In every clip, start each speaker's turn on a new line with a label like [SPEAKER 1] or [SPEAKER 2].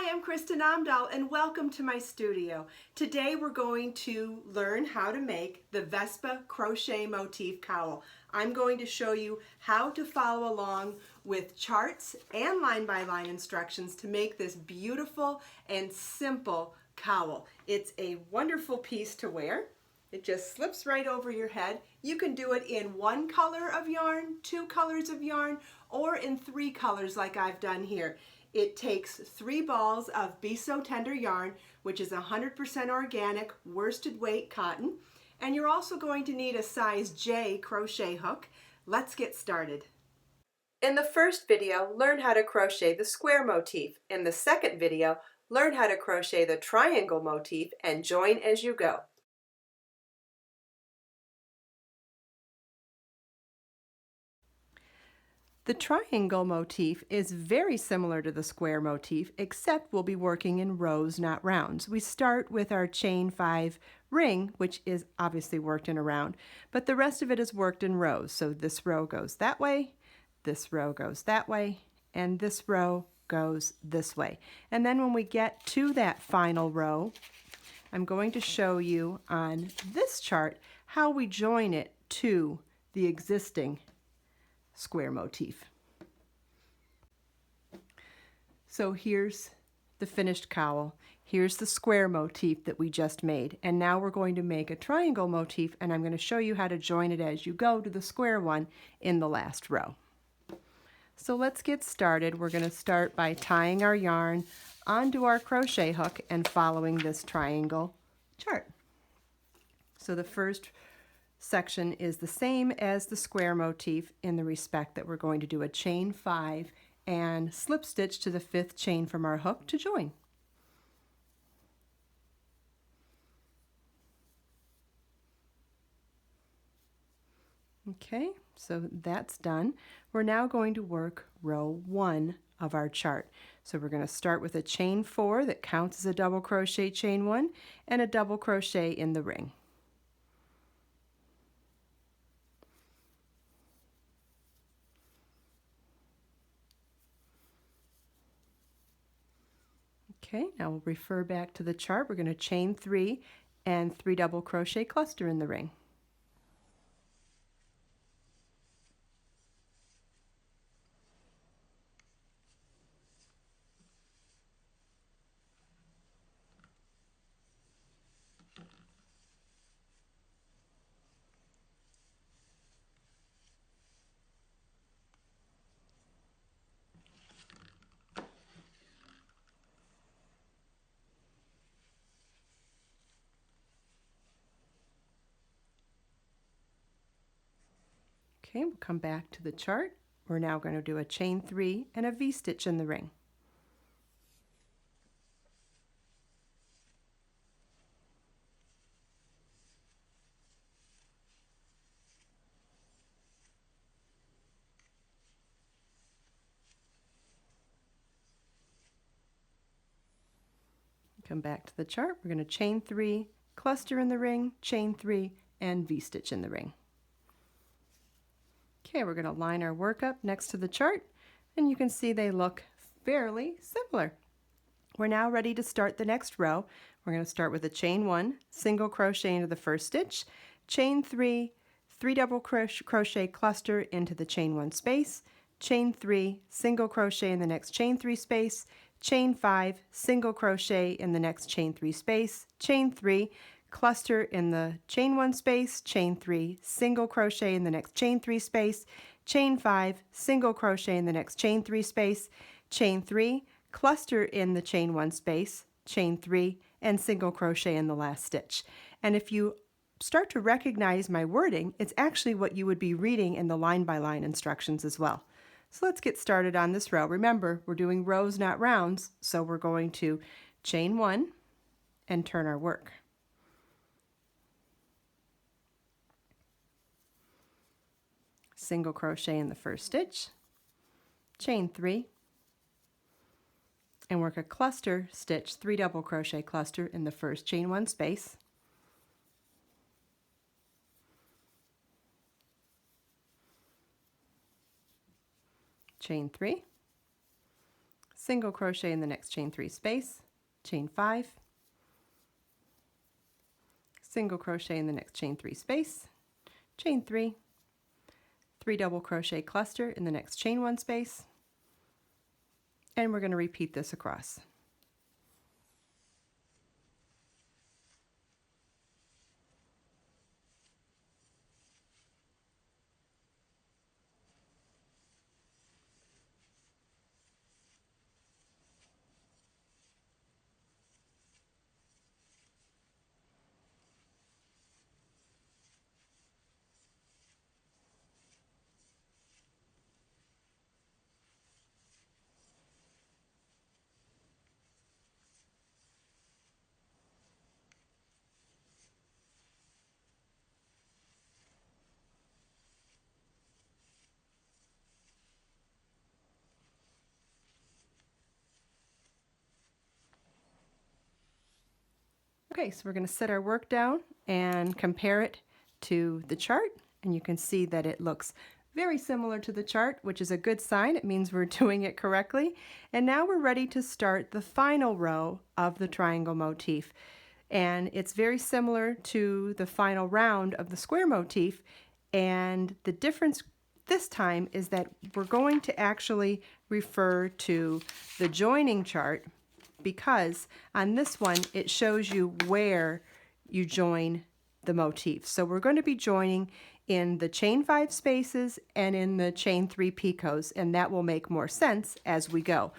[SPEAKER 1] Hi, I'm Kristin Omdahl and welcome to my studio. Today we're going to learn how to make the Vespa Crochet Motif Cowl. I'm going to show you how to follow along with charts and line-by-line instructions to make this beautiful and simple cowl. It's a wonderful piece to wear. It just slips right over your head. You can do it in one color of yarn, two colors of yarn, or in three colors like I've done here. It takes 3 balls of Be So Tender yarn, which is 100% organic worsted weight cotton, and you're also going to need a size J crochet hook. Let's get started. In the first video, learn how to crochet the square motif. In the second video, learn how to crochet the triangle motif and join as you go. The triangle motif is very similar to the square motif, except we'll be working in rows, not rounds. We start with our chain 5 ring, which is obviously worked in a round, but the rest of it is worked in rows. So this row goes that way, this row goes that way, and this row goes this way. And then when we get to that final row, I'm going to show you on this chart how we join it to the existing square motif. So here's the finished cowl. Here's the square motif that we just made. And now we're going to make a triangle motif, and I'm going to show you how to join it as you go to the square one in the last row. So let's get started. We're going to start by tying our yarn onto our crochet hook and following this triangle chart. So the first section is the same as the square motif in the respect that we're going to do a chain 5 and slip stitch to the 5th chain from our hook to join. Okay, so that's done. We're now going to work row 1 of our chart. So we're going to start with a chain 4 that counts as a double crochet chain 1 and a double crochet in the ring. Okay, now we'll refer back to the chart. We're going to chain 3 and 3 double crochet cluster in the ring. Okay, we'll come back to the chart. We're now going to do a chain 3 and a V-stitch in the ring. Come back to the chart. We're going to chain 3, cluster in the ring, chain 3, and V-stitch in the ring. Okay, we're going to line our work up next to the chart, and you can see they look fairly similar. We're now ready to start the next row. We're going to start with a chain 1, single crochet into the first stitch, chain 3, 3 double crochet cluster into the chain 1 space, chain 3, single crochet in the next chain 3 space, chain 5, single crochet in the next chain 3 space, chain 3, cluster in the chain 1 space, chain 3, single crochet in the next chain 3 space, chain 5, single crochet in the next chain 3 space, chain 3, cluster in the chain 1 space, chain 3, and single crochet in the last stitch. And if you start to recognize my wording, it's actually what you would be reading in the line-by-line instructions as well. So let's get started on this row. Remember, we're doing rows, not rounds, so we're going to chain 1 and turn our work. Single crochet in the first stitch, chain 3, and work a cluster stitch, 3 double crochet cluster in the first chain 1 space, chain 3, single crochet in the next chain 3 space, chain 5, single crochet in the next chain 3 space, chain 3, 3 double crochet cluster in the next chain 1 space, and we're going to repeat this across. Okay, so we're going to set our work down and compare it to the chart, and you can see that it looks very similar to the chart, which is a good sign. It means we're doing it correctly. And now we're ready to start the final row of the triangle motif. And it's very similar to the final round of the square motif, and the difference this time is that we're going to actually refer to the joining chart, because on this one it shows you where you join the motif. So we're going to be joining in the chain 5 spaces and in the chain 3 picots, and that will make more sense as we go.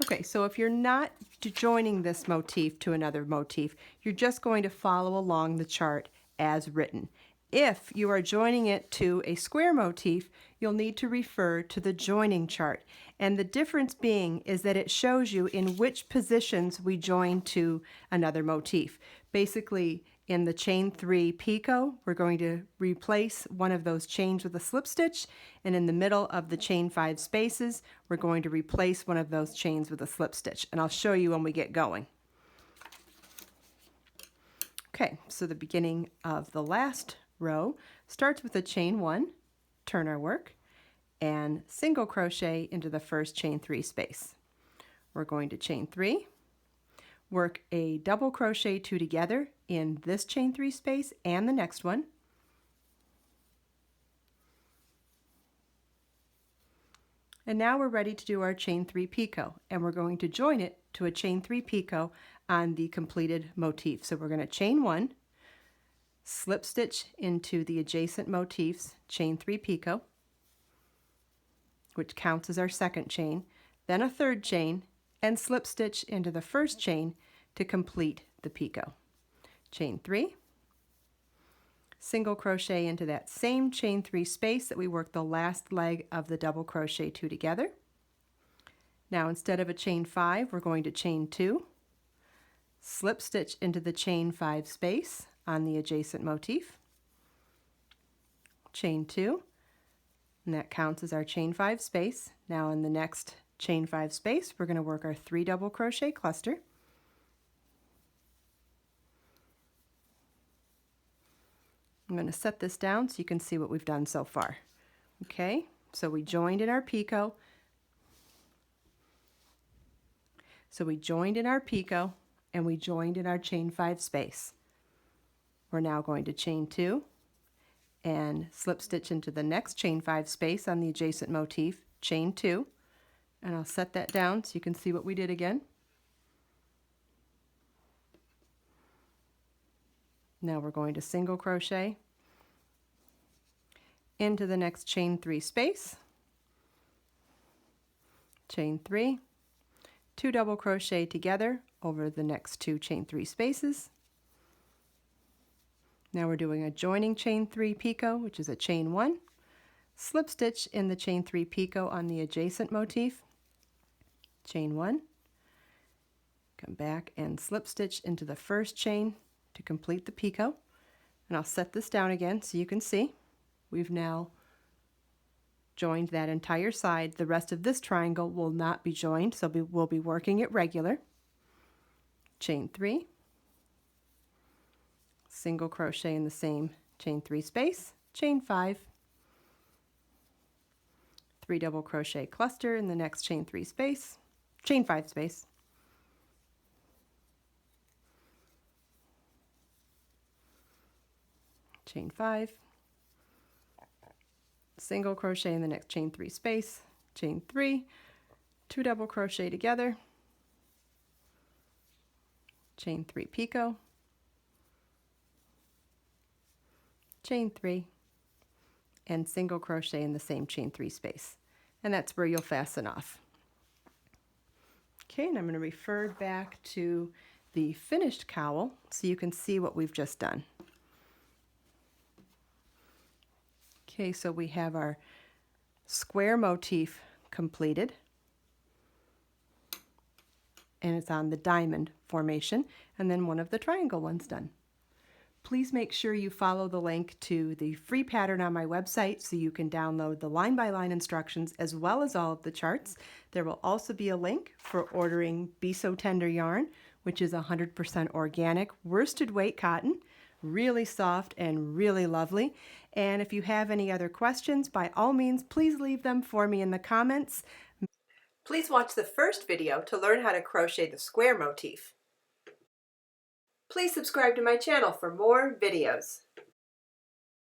[SPEAKER 1] Okay, so if you're not joining this motif to another motif, you're just going to follow along the chart as written. If you are joining it to a square motif, you'll need to refer to the joining chart. And the difference being is that it shows you in which positions we join to another motif. Basically, in the chain 3 picot, we're going to replace one of those chains with a slip stitch, and in the middle of the chain 5 spaces, we're going to replace one of those chains with a slip stitch. And I'll show you when we get going. Okay, so the beginning of the last row starts with a chain 1, turn our work, and single crochet into the first chain 3 space. We're going to chain 3, work a double crochet 2 together in this chain 3 space and the next one, and now we're ready to do our chain 3 picot, and we're going to join it to a chain 3 picot on the completed motif. So we're going to chain 1, slip stitch into the adjacent motifs, chain 3 picot, which counts as our second chain, then a third chain, and slip stitch into the first chain to complete the picot. Chain 3, single crochet into that same chain 3 space that we worked the last leg of the double crochet 2 together. Now instead of a chain 5, we're going to chain 2, slip stitch into the chain 5 space on the adjacent motif, chain 2, and that counts as our chain 5 space. Now in the next chain 5 space, we're going to work our 3 double crochet cluster, I'm going to set this down so you can see what we've done so far. Okay, so we joined in our picot, and we joined in our chain 5 space. We're now going to chain 2 and slip stitch into the next chain 5 space on the adjacent motif, chain 2, and I'll set that down so you can see what we did again. Now we're going to single crochet into the next chain 3 space, chain 3, 2 double crochet together over the next 2 chain 3 spaces. Now we're doing a joining chain 3 picot, which is a chain 1, slip stitch in the chain 3 picot on the adjacent motif, chain 1, come back and slip stitch into the first chain to complete the picot, and I'll set this down again so you can see we've now joined that entire side. The rest of this triangle will not be joined, so we'll be working it regular. Chain 3, single crochet in the same chain 3 space, chain 5, 3 double crochet cluster in the next chain 5 space, chain 5 space, chain 5, single crochet in the next chain 3 space, chain 3, 2 double crochet together, chain 3 picot, chain 3, and single crochet in the same chain 3 space. And that's where you'll fasten off. Okay, and I'm going to refer back to the finished cowl so you can see what we've just done. Okay, so we have our square motif completed, and it's on the diamond formation, and then one of the triangle ones done. Please make sure you follow the link to the free pattern on my website so you can download the line-by-line instructions as well as all of the charts. There will also be a link for ordering Be So Tender yarn, which is 100% organic worsted weight cotton, really soft and really lovely. And if you have any other questions, by all means, please leave them for me in the comments. Please watch the first video to learn how to crochet the square motif. Please subscribe to my channel for more videos.